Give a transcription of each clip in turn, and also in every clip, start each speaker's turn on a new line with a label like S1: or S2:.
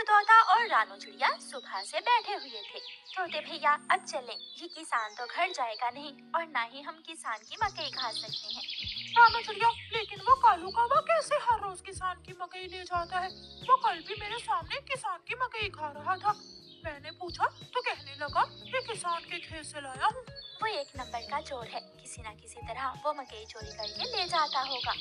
S1: तोता और रानू चिड़िया सुबह से बैठे हुए थे। तोते भैया अब चलें, ये किसान तो घर जाएगा नहीं और ना ही हम किसान की मकई खा सकते हैं।
S2: रानू चिड़िया, लेकिन वो कालू कौवा कैसे हर रोज किसान की मकई ले जाता है? वो कल भी मेरे सामने किसान की मकई खा रहा था। मैंने पूछा तो कहने लगा ये किसान के खेत से लाया हूँ।
S1: वो एक नंबर का चोर है, किसी न किसी तरह वो मकई चोरी करके ले जाता होगा।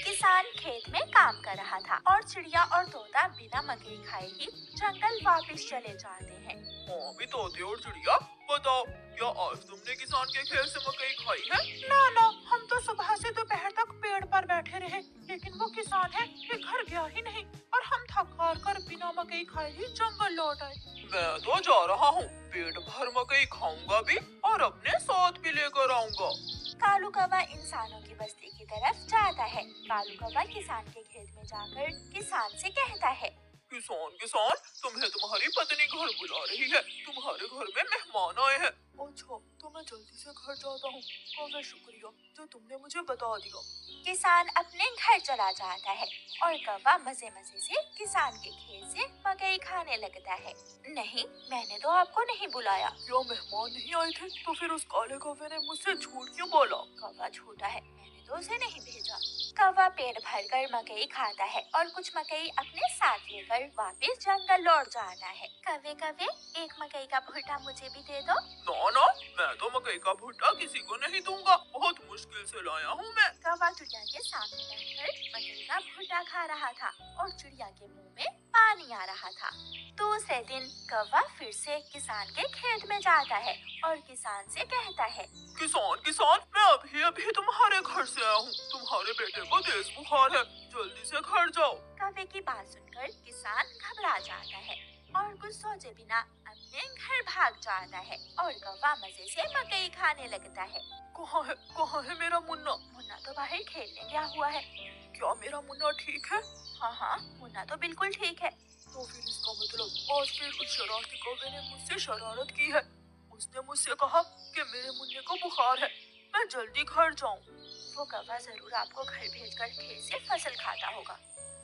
S1: किसान खेत में काम कर रहा था और चिड़िया और तोता बिना मकई खाए ही जंगल वापस चले जाते हैं।
S2: हाँ भी तोते और चिड़िया, बताओ क्या आज तुमने किसान के खेत से मकई खाई है? ना, हम तो सुबह से दोपहर तक पेड़ पर बैठे रहे, लेकिन वो किसान है कि घर गया ही नहीं और हम थक हार कर बिना मकई खाए ही जंगल लौट आए। मैं तो जा रहा हूँ, पेट भर मकई खाऊंगा भी और अपने साथ भी लेकर आऊंगा।
S1: कालू कौवा इंसानों की बस्ती की तरफ जाता है। कालू कौवा किसान के खेत में जाकर किसान से कहता है,
S2: किसान, तुम्हें तुम्हारी पत्नी घर बुला रही है, तुम्हारे घर में मेहमान आए हैं। अच्छा, तो मैं जल्दी से घर जाता हूँ। कौवा शुक्रिया जो तुमने मुझे बता दिया।
S1: किसान अपने घर चला जाता है और कौवा मजे मजे से किसान के खेत से मकई खाने लगता है। नहीं, मैंने तो आपको नहीं बुलाया।
S2: क्या मेहमान नहीं आए थे? तो फिर उस काले कौवे ने मुझसे झूठ क्यों बोला?
S1: कौवा झूठा है, मैंने तो उसे नहीं भेजा। कौवा पेट भरकर मकई खाता है और कुछ मकई अपने साथ लेकर वापस जंगल लौट जाता है। कौवे कौवे, एक मकई का भुट्टा मुझे भी दे दो।
S2: ना, मैं तो मकई का भुट्टा किसी को नहीं दूंगा, बहुत मुश्किल से लाया हूँ मैं।
S1: कौवा चिड़िया के सामने बैठकर मकई का भुट्टा खा रहा था और चिड़िया के मुंह में पानी आ रहा था। दूसरे दिन कौवा फिर से किसान के खेत में जाता है और किसान से कहता है,
S2: किसान, मैं अभी तुम्हारे घर से आया हूँ। तुम्हारे बेटे को तेज बुखार है, जल्दी से घर जाओ।
S1: कौवे की बात सुनकर किसान घबरा जाता है और कुछ सोचे बिना अपने घर भाग जाता है और कौवा मजे से मकई खाने लगता है।
S2: कहाँ है मेरा मुन्ना?
S1: मुन्ना तो बाहर खेलने गया हुआ है।
S2: क्या मेरा मुन्ना ठीक है?
S1: हाँ, मुन्ना तो बिल्कुल ठीक है।
S2: तो फिर इसका मतलब आज फिर उस शरारती कौवे ने मुझसे शरारत की है। उसने मुझसे कहा कि मेरे मुन्ने को बुखार है, मैं जल्दी घर जाऊं।
S1: वो कौवा जरूर आपको घर भेजकर खेत से फसल खाता होगा।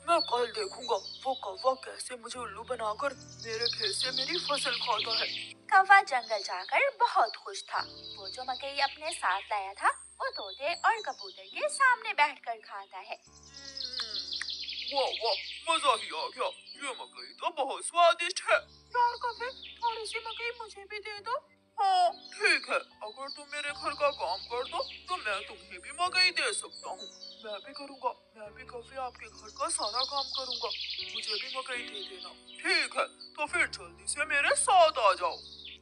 S2: मैं कल देखूंगा वो कौवा कैसे मुझे उल्लू बनाकर मेरे खेत से मेरी फसल खाता है।
S1: कौवा जंगल जाकर बहुत खुश था। वो जो मकई अपने साथ लाया था वो तोते और कबूतर के सामने बैठकर खाता है।
S2: वाह, मजा ही आ गया। ये मकई तो बहुत स्वादिष्ट है। यार कौवे, थोड़ी सी मकई मुझे भी दे दो। हाँ ठीक है, अगर तुम मेरे घर का काम कर दो तो मैं तुम्हें भी मकई दे सकता हूँ। मैं भी करूँगा, मैं भी कौवे आपके घर का सारा काम करूँगा, मुझे भी मकई दे देना। ठीक है, तो फिर जल्दी से मेरे साथ आ जाओ।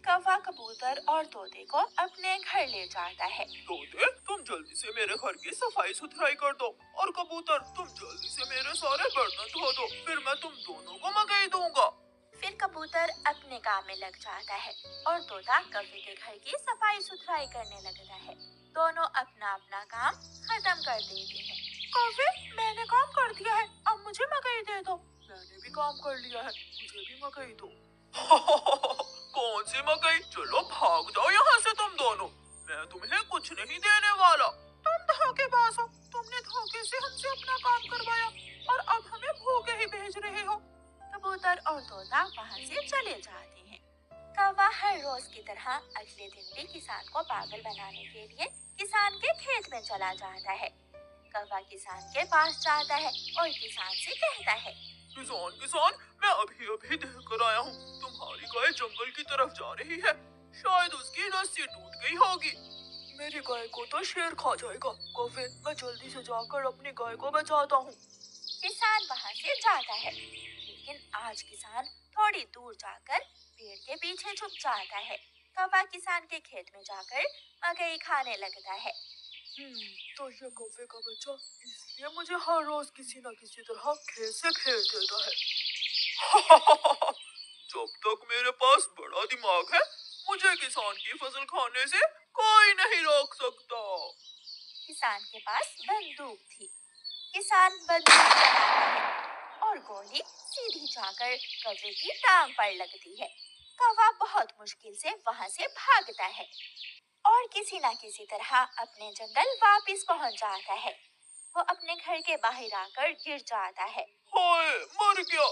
S1: कौवा कबूतर और तोते को अपने घर ले जाता है।
S2: तोते, तुम जल्दी से मेरे घर की सफाई सुथराई कर दो और कबूतर तुम जल्दी से मेरे सारे बर्तन धो दो, फिर मैं तुम दोनों को मकई दूंगा।
S1: फिर कबूतर अपने काम में लग जाता है और तोता कौवे के घर की सफाई सुथराई करने लगता है। दोनों अपना अपना काम खत्म कर देते हैं।
S2: कौवे, मैंने काम कर दिया है, अब मुझे मकई दे दो। मैंने भी काम कर लिया है, मुझे भी मकई दो। कौन सी मकई? चलो भाग जाओ यहाँ से तुम दोनों, मैं तुम्हें कुछ नहीं देने वाला। तुम धोखेबाज हो, तुमने धोखे से हमसे अपना काम करवाया और अब हमें भूखे ही भेज रहे हो।
S1: कबूतर और तोता वहाँ से चले जाते हैं। कौवा हर रोज की तरह अगले दिन भी किसान को पागल बनाने के लिए किसान के खेत में चला जाता है। कौवा किसान के पास जाता है और किसान से कहता है,
S2: किसान, मैं अभी देख कर आया हूँ, तुम्हारी गाय जंगल की तरफ जा रही है, शायद उसकी रस्सी टूट गई होगी। मेरी गाय को तो शेर खा जाएगा। कौवे, मैं जल्दी से जाकर अपनी गाय को बचाता हूँ।
S1: किसान वहाँ से जाता है, लेकिन आज किसान थोड़ी दूर जाकर पेड़ के पीछे छुप जाता है। कौवा किसान के खेत में जाकर मकई खाने लगता है।
S2: तो ये कौवे का बच्चा इसलिए मुझे हर रोज किसी न किसी तरह खेत से भेज देता है। जब तक मेरे पास बड़ा दिमाग है, मुझे किसान की फसल खाने से कोई नहीं रोक सकता।
S1: किसान के पास बंदूक थी। किसान बंदूक चलाता है और गोली सीधी जाकर कौवे की टांग पर लगती है। कौवा बहुत मुश्किल से वहाँ से भागता है और किसी न किसी तरह अपने जंगल वापस पहुँच जाता है। वो अपने घर के बाहर आकर गिर जाता है।
S2: हाय, मर गया।